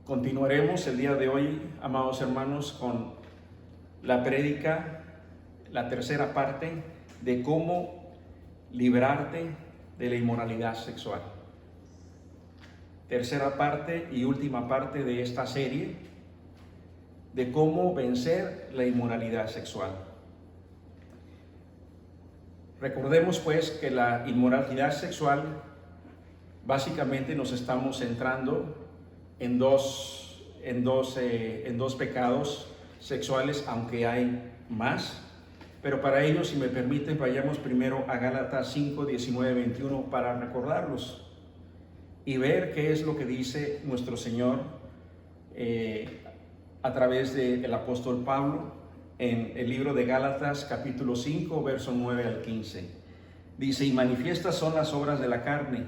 Continuaremos el día de hoy, amados hermanos, con la prédica, la tercera parte de cómo librarte de la inmoralidad sexual. Tercera parte y última parte de esta serie de cómo vencer la inmoralidad sexual. Recordemos pues que la inmoralidad sexual básicamente nos estamos centrando en dos pecados sexuales, aunque hay más. Pero para ello, si me permiten, vayamos primero a Gálatas 5, 19, 21 para recordarlos y ver qué es lo que dice nuestro Señor a través del apóstol Pablo en el libro de Gálatas capítulo 5, verso 9 al 15. Dice: y manifiestas son las obras de la carne,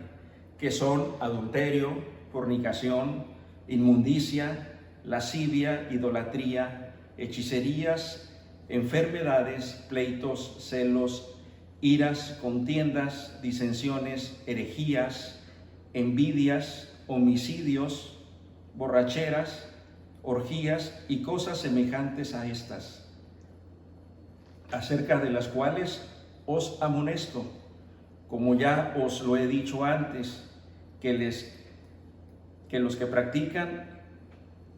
que son adulterio, fornicación, inmundicia, lascivia, idolatría, hechicerías, enfermedades, pleitos, celos, iras, contiendas, disensiones, herejías, envidias, homicidios, borracheras, orgías y cosas semejantes a estas, acerca de las cuales os amonesto, como ya os lo he dicho antes, que los que practican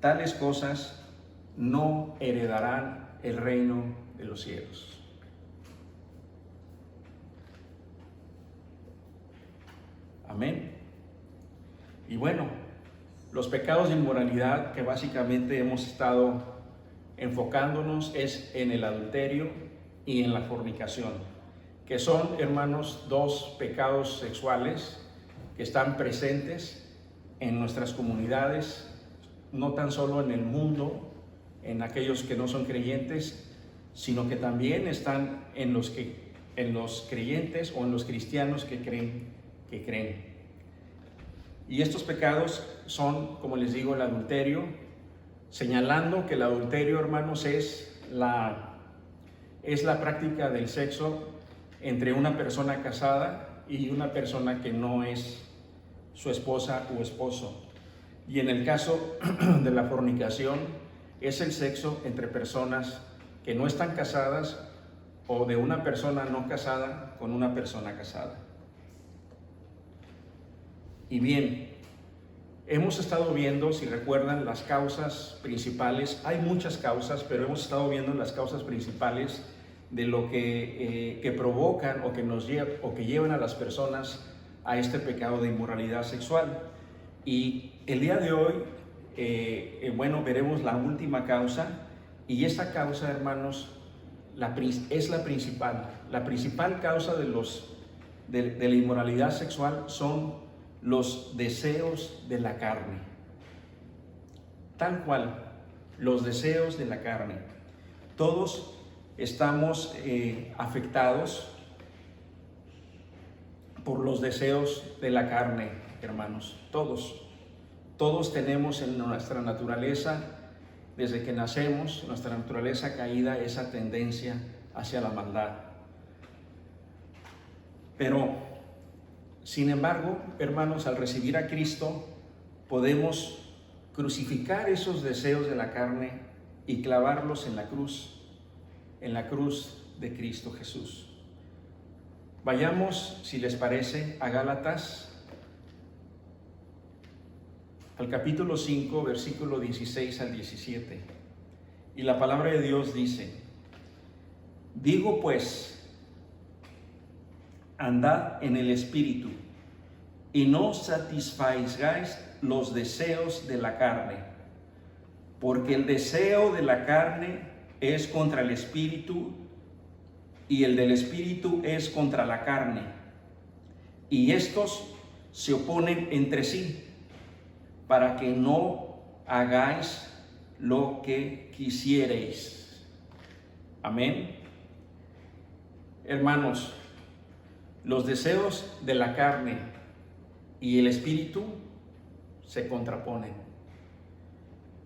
tales cosas no heredarán el reino de los cielos. Amén. Y bueno, los pecados de inmoralidad que básicamente hemos estado enfocándonos es en el adulterio y en la fornicación, que son, hermanos, dos pecados sexuales que están presentes en nuestras comunidades, no tan solo en el mundo, en aquellos que no son creyentes, sino que también están en los creyentes o en los cristianos que creen. Y estos pecados son, como les digo, el adulterio, señalando que el adulterio, hermanos, es la práctica del sexo entre una persona casada y una persona que no es su esposa o esposo. Y en el caso de la fornicación, es el sexo entre personas que no están casadas o de una persona no casada con una persona casada. Y bien, hemos estado viendo, si recuerdan, las causas principales. Hay muchas causas, pero hemos estado viendo las causas principales de lo que provocan o que llevan a las personas a este pecado de inmoralidad sexual. Y el día de hoy, veremos la última causa, y esta causa, hermanos, es la principal. La principal causa de la inmoralidad sexual son los deseos de la carne. Tal cual, los deseos de la carne. Todos estamos afectados por los deseos de la carne, hermanos. Todos tenemos en nuestra naturaleza, desde que nacemos, nuestra naturaleza caída, esa tendencia hacia la maldad. Pero, sin embargo, hermanos, al recibir a Cristo, podemos crucificar esos deseos de la carne y clavarlos en la cruz de Cristo Jesús. Vayamos, si les parece, a Gálatas, al capítulo 5, versículo 16 al 17. Y la palabra de Dios dice: digo pues, andad en el Espíritu, y no satisfagáis los deseos de la carne, porque el deseo de la carne es contra el Espíritu, y el del Espíritu es contra la carne, y estos se oponen entre sí, para que no hagáis lo que quisiereis. Amén. Hermanos, los deseos de la carne y el Espíritu se contraponen.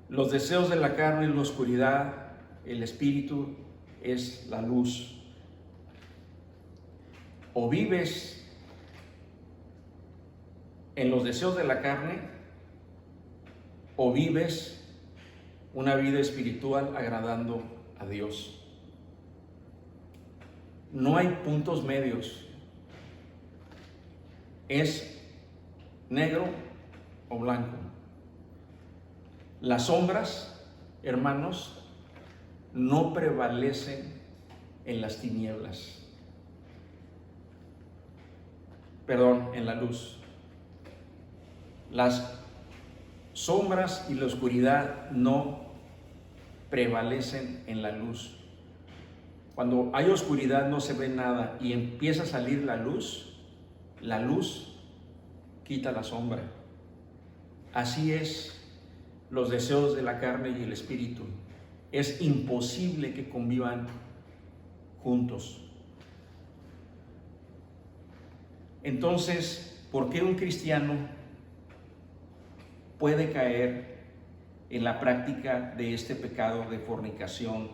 Los deseos de la carne es la oscuridad, el Espíritu es la luz. O vives en los deseos de la carne o vives una vida espiritual agradando a Dios. No hay puntos medios. Es negro o blanco. Las sombras, hermanos, no prevalecen en las tinieblas. Perdón, en la luz. Las sombras y la oscuridad no prevalecen en la luz. Cuando hay oscuridad no se ve nada y empieza a salir la luz quita la sombra. Así es los deseos de la carne y el espíritu. Es imposible que convivan juntos. Entonces, ¿por qué un cristiano puede caer en la práctica de este pecado de fornicación,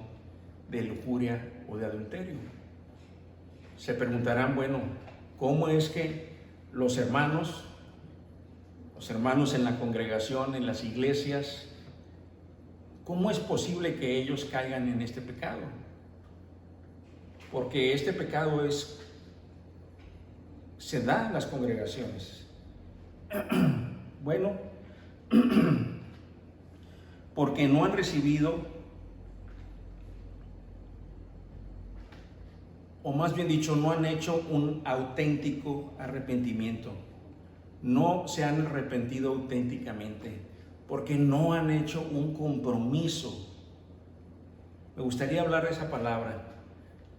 de lujuria o de adulterio? Se preguntarán, bueno, ¿cómo es que los hermanos en la congregación, en las iglesias, cómo es posible que ellos caigan en este pecado? Porque este pecado se da en las congregaciones. Bueno, porque no han recibido, o más bien dicho, no han hecho un auténtico arrepentimiento. No se han arrepentido auténticamente, porque no han hecho un compromiso. Me gustaría hablar de esa palabra,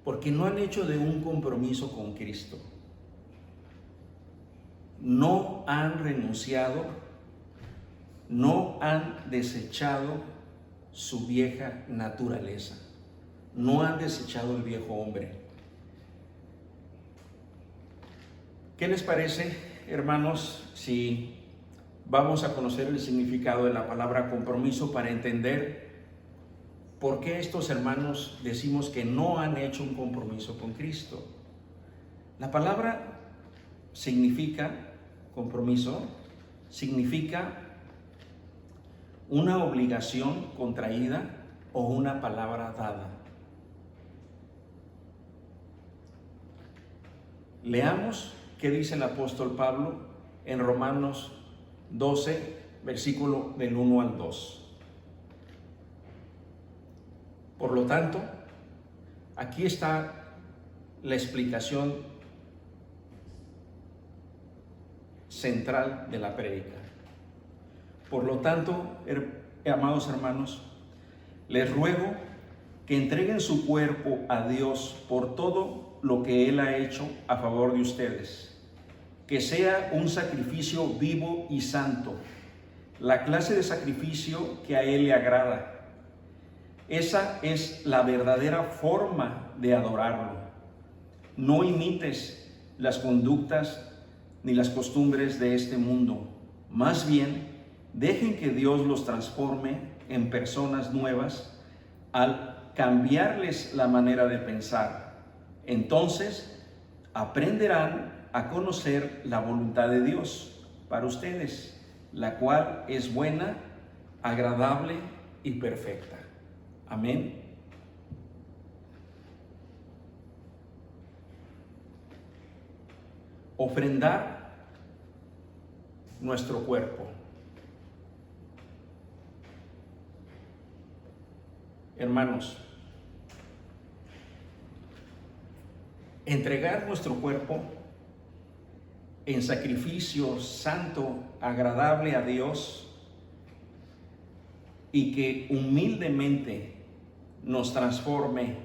porque no han hecho de un compromiso con Cristo. No han renunciado, no han desechado su vieja naturaleza, no han desechado el viejo hombre. ¿Qué les parece, hermanos, si vamos a conocer el significado de la palabra compromiso para entender por qué estos hermanos decimos que no han hecho un compromiso con Cristo? La palabra compromiso significa una obligación contraída o una palabra dada. Leamos qué dice el apóstol Pablo en Romanos 12, versículo del 1 al 2. Por lo tanto, aquí está la explicación central de la prédica. Por lo tanto, amados hermanos, les ruego que entreguen su cuerpo a Dios por todo lo que Él ha hecho a favor de ustedes, que sea un sacrificio vivo y santo, la clase de sacrificio que a Él le agrada. Esa es la verdadera forma de adorarlo. No imites las conductas ni las costumbres de este mundo. Más bien, dejen que Dios los transforme en personas nuevas al cambiarles la manera de pensar. Entonces, aprenderán a conocer la voluntad de Dios para ustedes, la cual es buena, agradable y perfecta. Amén. Ofrendar nuestro cuerpo. Hermanos, entregar nuestro cuerpo en sacrificio santo, agradable a Dios, y que humildemente nos transforme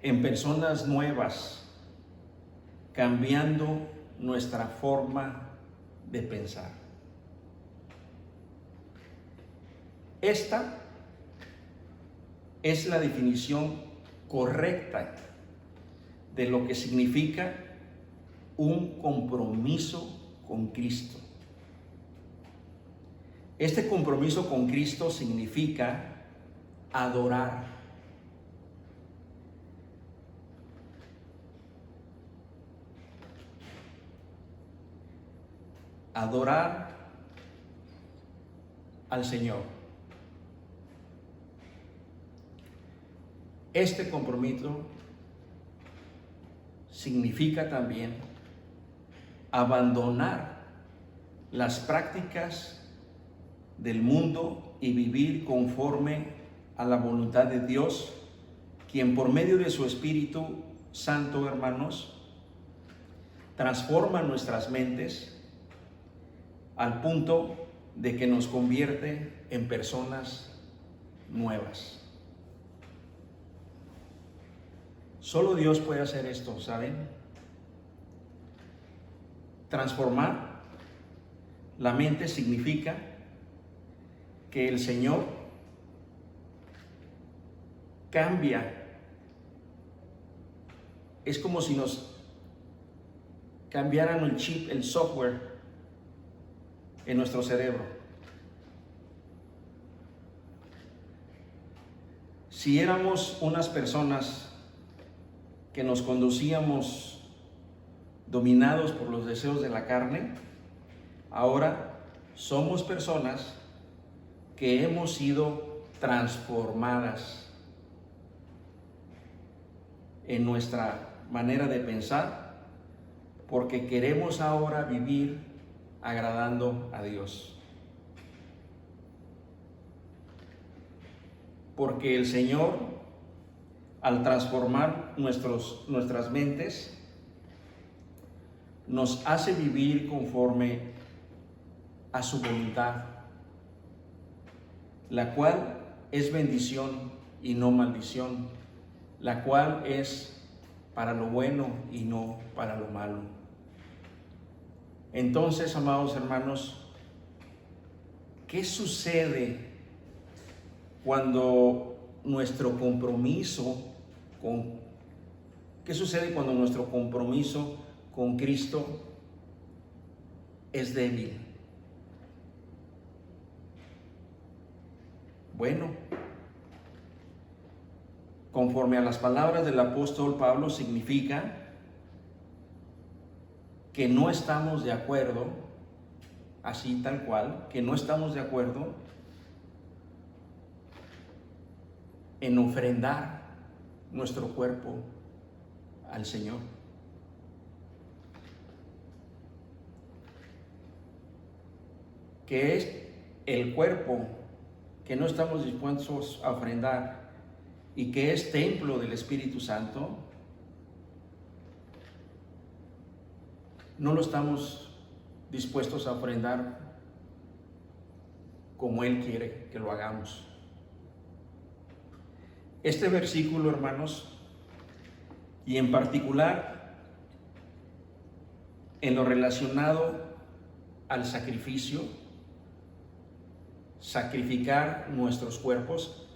en personas nuevas, cambiando nuestra forma de pensar. Esta es la definición correcta de lo que significa un compromiso con Cristo. Este compromiso con Cristo significa adorar. Adorar al Señor. Este compromiso significa también abandonar las prácticas del mundo y vivir conforme a la voluntad de Dios, quien por medio de su Espíritu Santo, hermanos, transforma nuestras mentes al punto de que nos convierte en personas nuevas. Solo Dios puede hacer esto, ¿saben? Transformar la mente significa que el Señor cambia. Es como si nos cambiaran el chip, el software en nuestro cerebro. Si éramos unas personas que nos conducíamos dominados por los deseos de la carne, ahora somos personas que hemos sido transformadas en nuestra manera de pensar, porque queremos ahora vivir agradando a Dios. Porque el Señor, al transformar nuestras mentes, nos hace vivir conforme a su voluntad, la cual es bendición y no maldición, la cual es para lo bueno y no para lo malo. Entonces, amados hermanos, ¿qué sucede cuando nuestro compromiso con Cristo es débil? Bueno, conforme a las palabras del apóstol Pablo, significa que no estamos de acuerdo, así tal cual, que no estamos de acuerdo en ofrendar nuestro cuerpo al Señor. Que es el cuerpo que no estamos dispuestos a ofrendar y que es templo del Espíritu Santo, no lo estamos dispuestos a ofrendar como Él quiere que lo hagamos. Este versículo, hermanos, y en particular en lo relacionado al sacrificio, sacrificar nuestros cuerpos.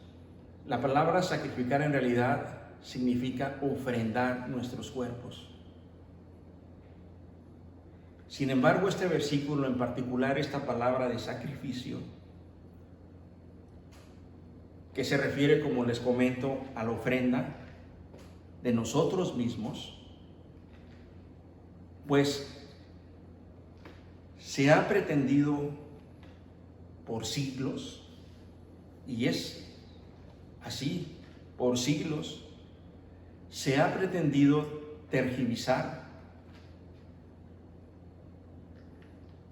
La palabra sacrificar en realidad significa ofrendar nuestros cuerpos. Sin embargo, este versículo, en particular esta palabra de sacrificio, que se refiere, como les comento, a la ofrenda de nosotros mismos, pues se ha pretendido por siglos, y es así, por siglos, se ha pretendido tergiversar,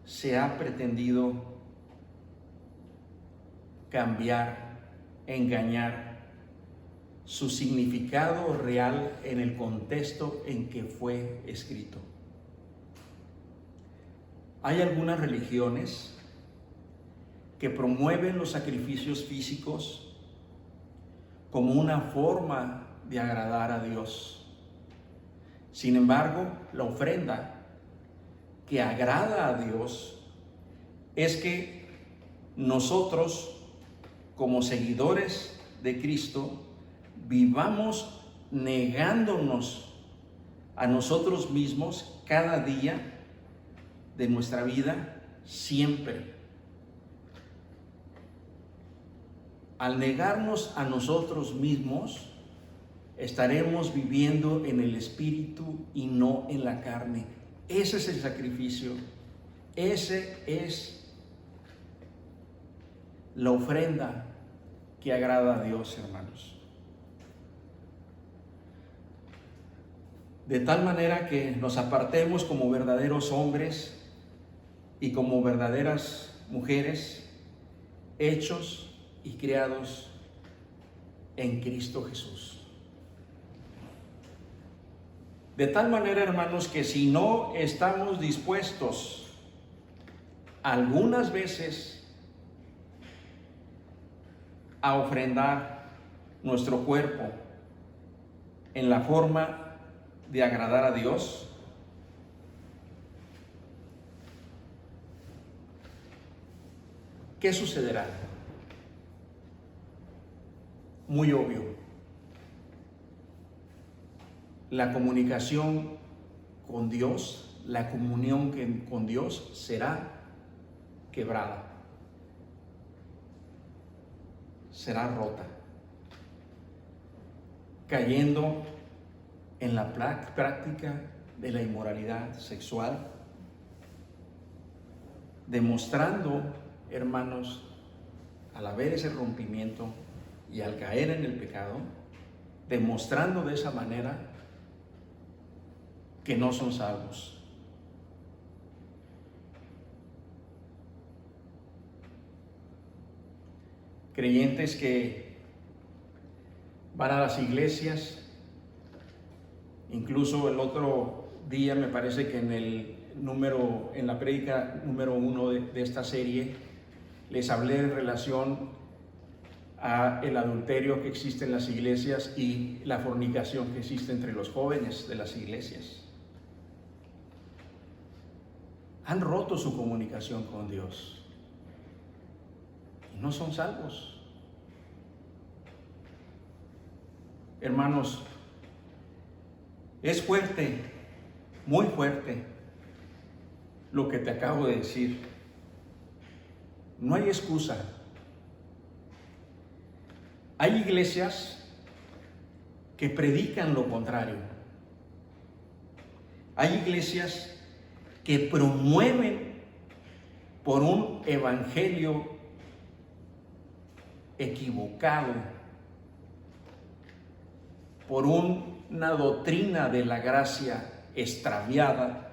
se ha pretendido cambiar, engañar su significado real en el contexto en que fue escrito. Hay algunas religiones que promueven los sacrificios físicos como una forma de agradar a Dios. Sin embargo, la ofrenda que agrada a Dios es que nosotros, como seguidores de Cristo, vivamos negándonos a nosotros mismos cada día de nuestra vida, siempre. Al negarnos a nosotros mismos, estaremos viviendo en el Espíritu y no en la carne. Ese es el sacrificio. Ese es la ofrenda que agrada a Dios, hermanos. De tal manera que nos apartemos como verdaderos hombres y como verdaderas mujeres, hechos y criados en Cristo Jesús. De tal manera, hermanos, que si no estamos dispuestos algunas veces a ofrendar nuestro cuerpo en la forma de agradar a Dios, ¿qué sucederá? Muy obvio. La comunicación con Dios, la comunión con Dios será quebrada, será rota, cayendo en la práctica de la inmoralidad sexual, demostrando, hermanos, al haber ese rompimiento y al caer en el pecado, demostrando de esa manera que no son salvos. Creyentes que van a las iglesias, incluso el otro día me parece que en la prédica número 1 de esta serie, les hablé en relación a el adulterio que existe en las iglesias y la fornicación que existe entre los jóvenes de las iglesias. Han roto su comunicación con Dios y no son salvos. Hermanos, es fuerte, muy fuerte lo que te acabo de decir. No hay excusa. Hay iglesias que predican lo contrario. Hay iglesias que promueven por un evangelio equivocado, por una doctrina de la gracia extraviada,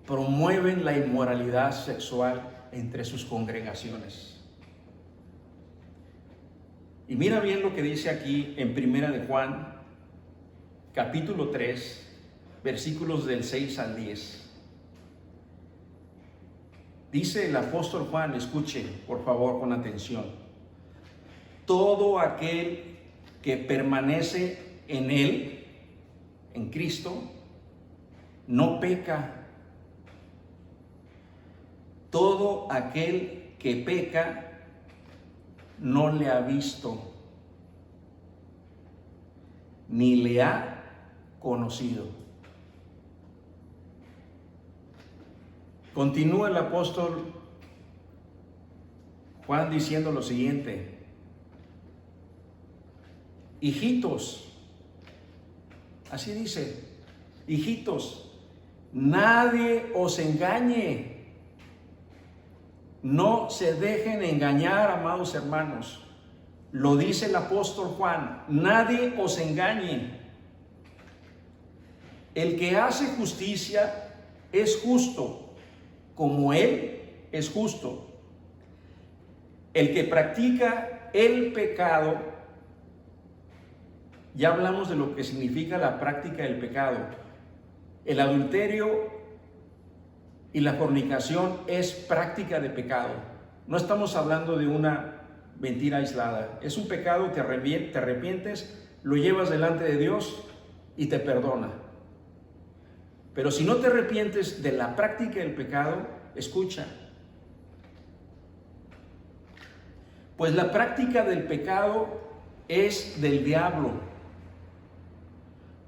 promueven la inmoralidad sexual entre sus congregaciones. Y mira bien lo que dice aquí en Primera de Juan, capítulo 3, versículos del 6 al 10. Dice el apóstol Juan, escuche por favor con atención: todo aquel que permanece en Él, en Cristo, no peca. Todo aquel que peca no le ha visto, ni le ha conocido. Continúa el apóstol Juan diciendo lo siguiente: hijitos, así dice, hijitos, nadie os engañe. No se dejen engañar, amados hermanos. Lo dice el apóstol Juan, nadie os engañe. El que hace justicia es justo, como Él es justo. El que practica el pecado, ya hablamos de lo que significa la práctica del pecado. El adulterio y la fornicación es práctica de pecado. No estamos hablando de una mentira aislada. Es un pecado, te arrepientes, lo llevas delante de Dios y te perdona. Pero si no te arrepientes de la práctica del pecado, escucha, pues la práctica del pecado es del diablo,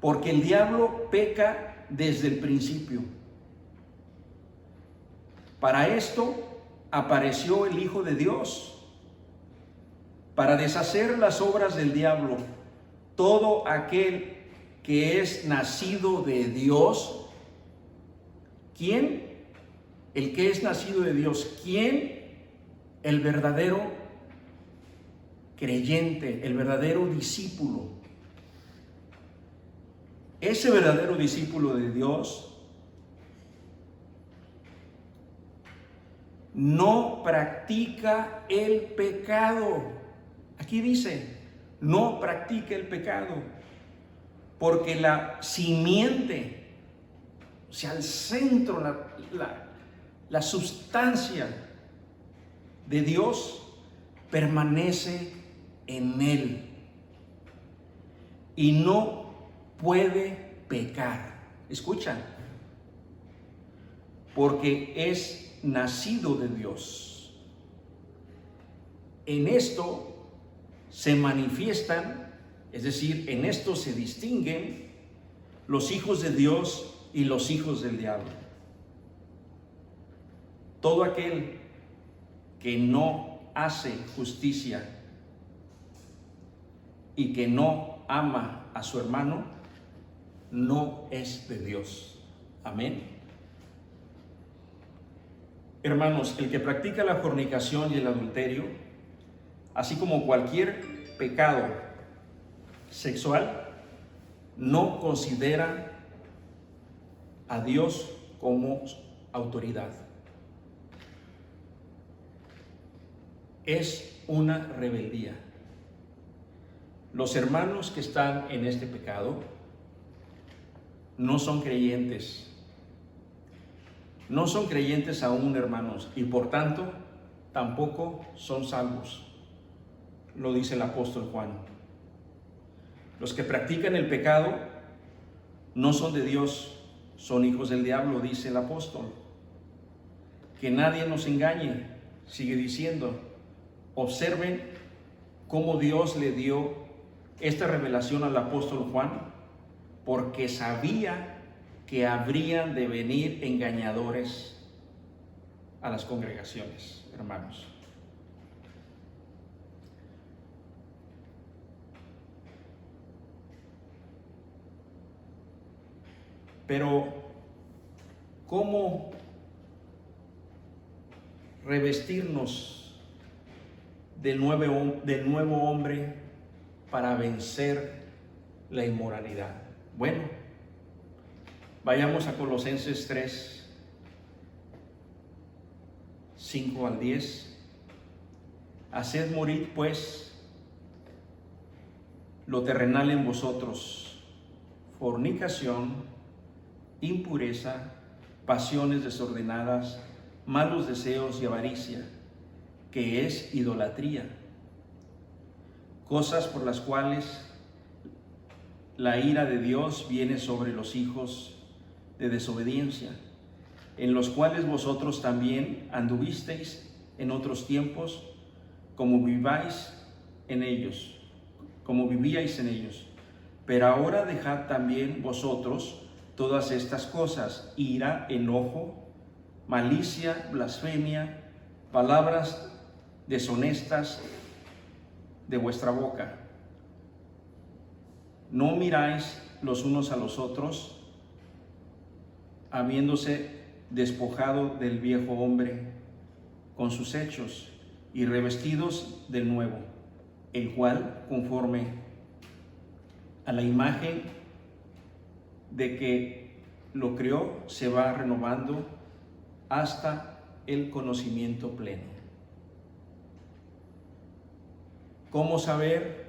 porque el diablo peca desde el principio. Para esto apareció el Hijo de Dios, para deshacer las obras del diablo. Todo aquel que es nacido de Dios, ¿quién? El que es nacido de Dios, ¿quién? el verdadero creyente, el verdadero discípulo, ese verdadero discípulo de Dios no practica el pecado. Aquí dice, no practica el pecado, porque la simiente, o sea, el centro, la sustancia de Dios permanece en él y no puede pecar. Escucha, porque es nacido de Dios. En esto se manifiestan, es decir, en esto se distinguen los hijos de Dios y los hijos del diablo. Todo aquel que no hace justicia y que no ama a su hermano, no es de Dios. Amén. Hermanos, el que practica la fornicación y el adulterio, así como cualquier pecado sexual, no considera a Dios como autoridad. Es una rebeldía. Los hermanos que están en este pecado no son creyentes. No son creyentes aún, hermanos, y por tanto tampoco son salvos. Lo dice el apóstol Juan. Los que practican el pecado no son de Dios, son hijos del diablo, dice el apóstol. Que nadie nos engañe, sigue diciendo. Observen cómo Dios le dio esta revelación al apóstol Juan, porque sabía que habrían de venir engañadores a las congregaciones, hermanos. Pero, ¿cómo revestirnos del nuevo hombre para vencer la inmoralidad? Bueno, vayamos a Colosenses 3, 5 al 10. Haced morir, pues, lo terrenal en vosotros: fornicación, impureza, pasiones desordenadas, malos deseos y avaricia, que es idolatría, cosas por las cuales la ira de Dios viene sobre los hijos de desobediencia, en los cuales vosotros también anduvisteis en otros tiempos, como vivíais en ellos. Pero ahora dejad también vosotros todas estas cosas: ira, enojo, malicia, blasfemia, palabras deshonestas de vuestra boca. No miráis los unos a los otros, habiéndose despojado del viejo hombre con sus hechos y revestidos del nuevo, el cual, conforme a la imagen de que lo creó, se va renovando hasta el conocimiento pleno. ¿Cómo saber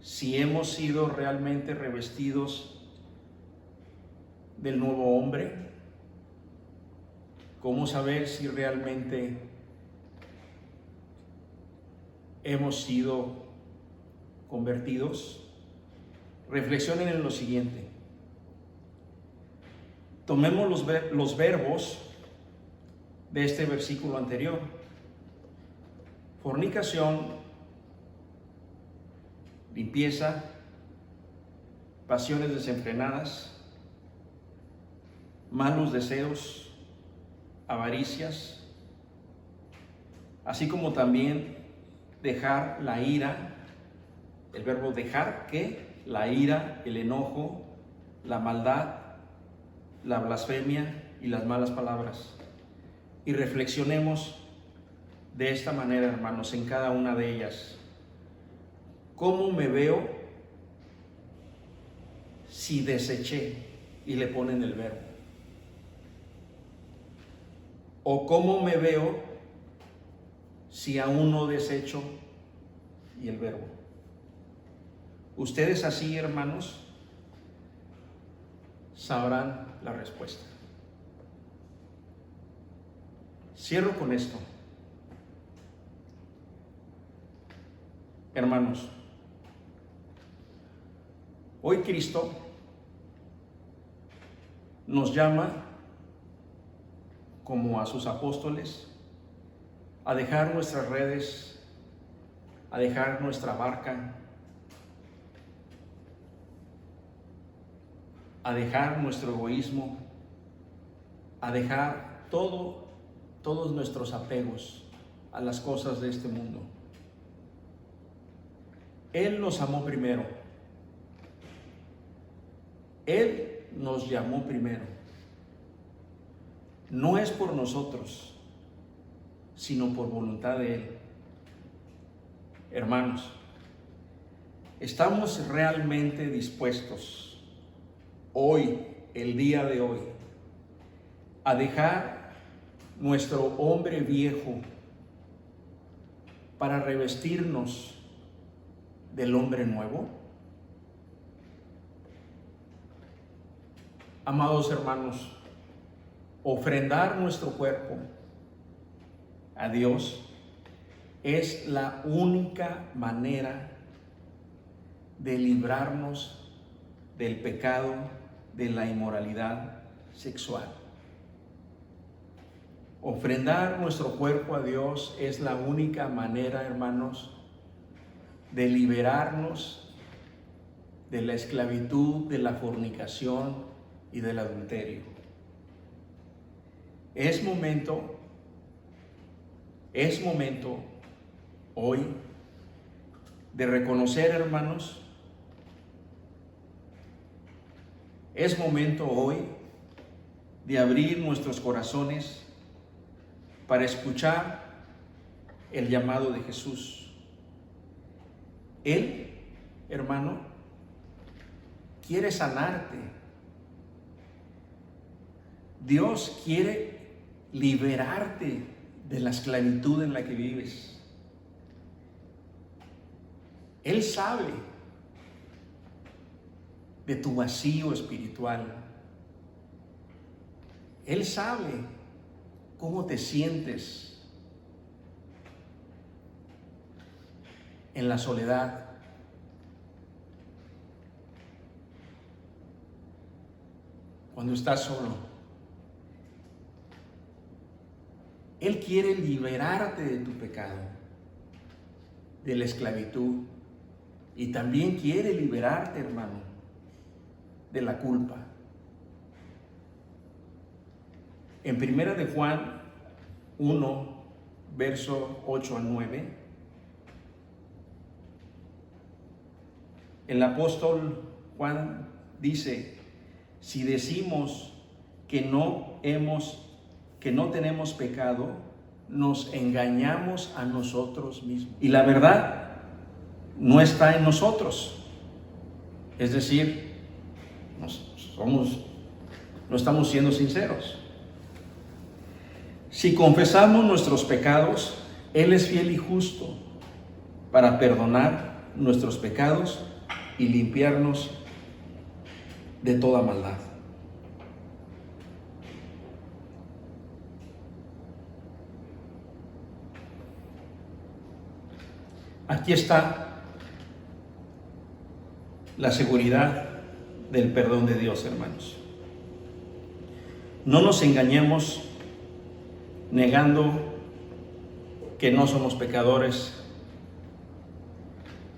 si hemos sido realmente revestidos del nuevo hombre? ¿Cómo saber si realmente hemos sido convertidos? Reflexionen en lo siguiente. Tomemos los verbos de este versículo anterior. Fornicación, limpieza, pasiones desenfrenadas, malos deseos, avaricias, así como también dejar la ira, el verbo dejar, que la ira, el enojo, la maldad, la blasfemia y las malas palabras. Y reflexionemos de esta manera, hermanos, en cada una de ellas. ¿Cómo me veo si deseché? Y le ponen el verbo. ¿O cómo me veo si aún no desecho? Y el verbo. Ustedes así, hermanos, sabrán la respuesta. Cierro con esto. Hermanos, hoy Cristo nos llama, como a sus apóstoles, a dejar nuestras redes, a dejar nuestra barca, a dejar nuestro egoísmo, a dejar todos nuestros apegos a las cosas de este mundo. Él nos amó primero. Él nos llamó primero. No es por nosotros, sino por voluntad de Él. Hermanos, ¿estamos realmente dispuestos hoy, el día de hoy, a dejar nuestro hombre viejo para revestirnos del hombre nuevo? Amados hermanos, ofrendar nuestro cuerpo a Dios es la única manera de librarnos del pecado, de la inmoralidad sexual. Ofrendar nuestro cuerpo a Dios es la única manera, hermanos, de liberarnos de la esclavitud, de la fornicación y del adulterio. Es momento hoy de reconocer, hermanos, es momento hoy de abrir nuestros corazones para escuchar el llamado de Jesús. Él, hermano, quiere sanarte. Dios quiere liberarte de la esclavitud en la que vives. Él sabe de tu vacío espiritual. Él sabe cómo te sientes en la soledad. Cuando estás solo. Él quiere liberarte de tu pecado, de la esclavitud, y también quiere liberarte, hermano, de la culpa. En 1 de Juan 1, verso 8 al 9, el apóstol Juan dice: si decimos que no tenemos pecado, nos engañamos a nosotros mismos. Y la verdad no está en nosotros. Es decir, no estamos siendo sinceros. Si confesamos nuestros pecados, Él es fiel y justo para perdonar nuestros pecados y limpiarnos de toda maldad. Aquí está la seguridad del perdón de Dios, hermanos. No nos engañemos negando que no somos pecadores.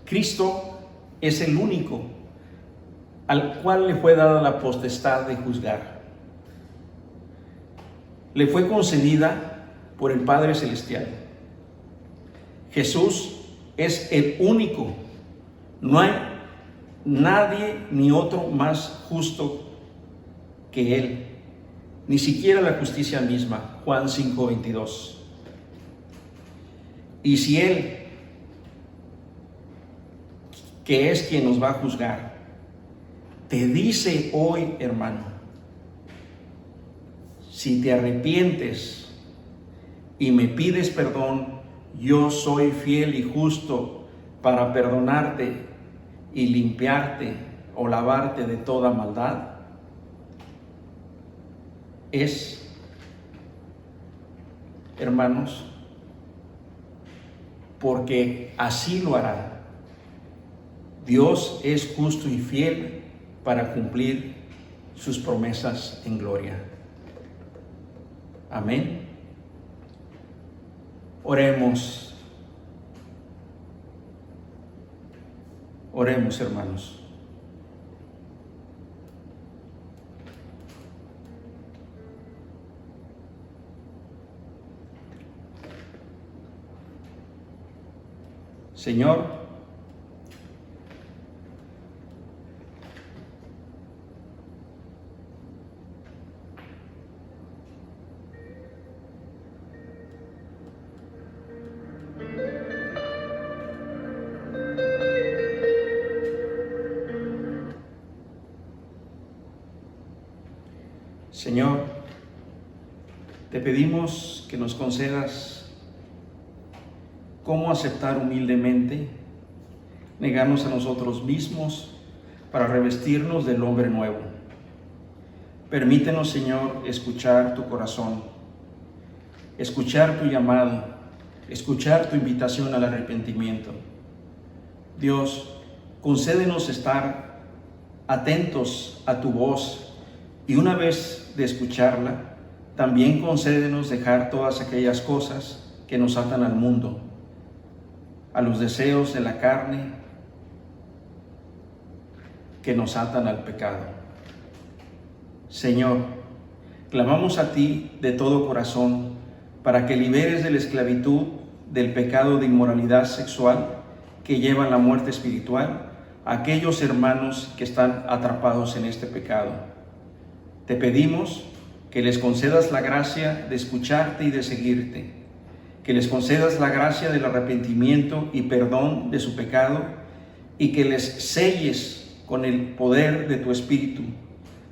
Cristo es el único al cual le fue dada la potestad de juzgar. Le fue concedida por el Padre Celestial. Jesús es el único. No hay nadie ni otro más justo que Él, ni siquiera la justicia misma. Juan 5:22. Y si Él, que es quien nos va a juzgar, te dice hoy, hermano, si te arrepientes y me pides perdón, yo soy fiel y justo para perdonarte y limpiarte o lavarte de toda maldad, es, hermanos, porque así lo hará. Dios es justo y fiel para cumplir sus promesas en gloria. Amén. Oremos. Oremos, hermanos. Señor, Señor, te pedimos que nos concedas cómo aceptar humildemente, negarnos a nosotros mismos para revestirnos del hombre nuevo. Permítenos, Señor, escuchar tu corazón, escuchar tu llamado, escuchar tu invitación al arrepentimiento. Dios, concédenos estar atentos a tu voz y una vez de escucharla, también concédenos dejar todas aquellas cosas que nos atan al mundo, a los deseos de la carne que nos atan al pecado. Señor, clamamos a ti de todo corazón para que liberes de la esclavitud del pecado de inmoralidad sexual que lleva a la muerte espiritual a aquellos hermanos que están atrapados en este pecado. Te pedimos que les concedas la gracia de escucharte y de seguirte, que les concedas la gracia del arrepentimiento y perdón de su pecado, y que les selles con el poder de tu Espíritu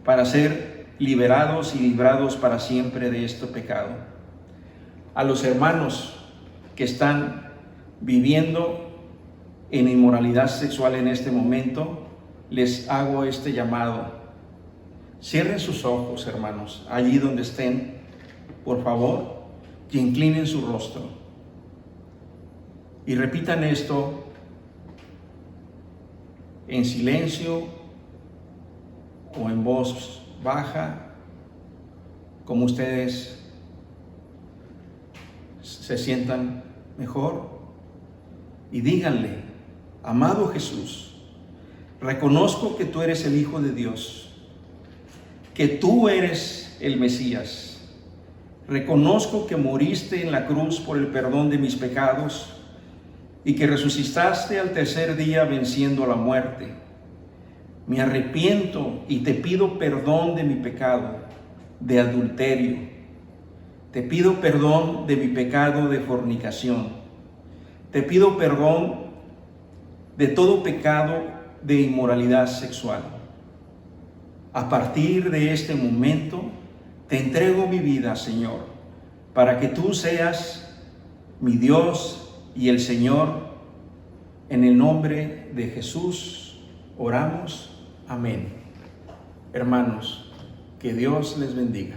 para ser liberados y librados para siempre de este pecado. A los hermanos que están viviendo en inmoralidad sexual en este momento, les hago este llamado. Cierren sus ojos, hermanos, allí donde estén, por favor, y inclinen su rostro. Y repitan esto en silencio o en voz baja, como ustedes se sientan mejor. Y díganle: amado Jesús, reconozco que tú eres el Hijo de Dios, que tú eres el Mesías. Reconozco que moriste en la cruz por el perdón de mis pecados y que resucitaste al tercer día venciendo la muerte. Me arrepiento y te pido perdón de mi pecado de adulterio. Te pido perdón de mi pecado de fornicación. Te pido perdón de todo pecado de inmoralidad sexual. A partir de este momento, te entrego mi vida, Señor, para que tú seas mi Dios y el Señor. En el nombre de Jesús oramos. Amén. Hermanos, que Dios les bendiga.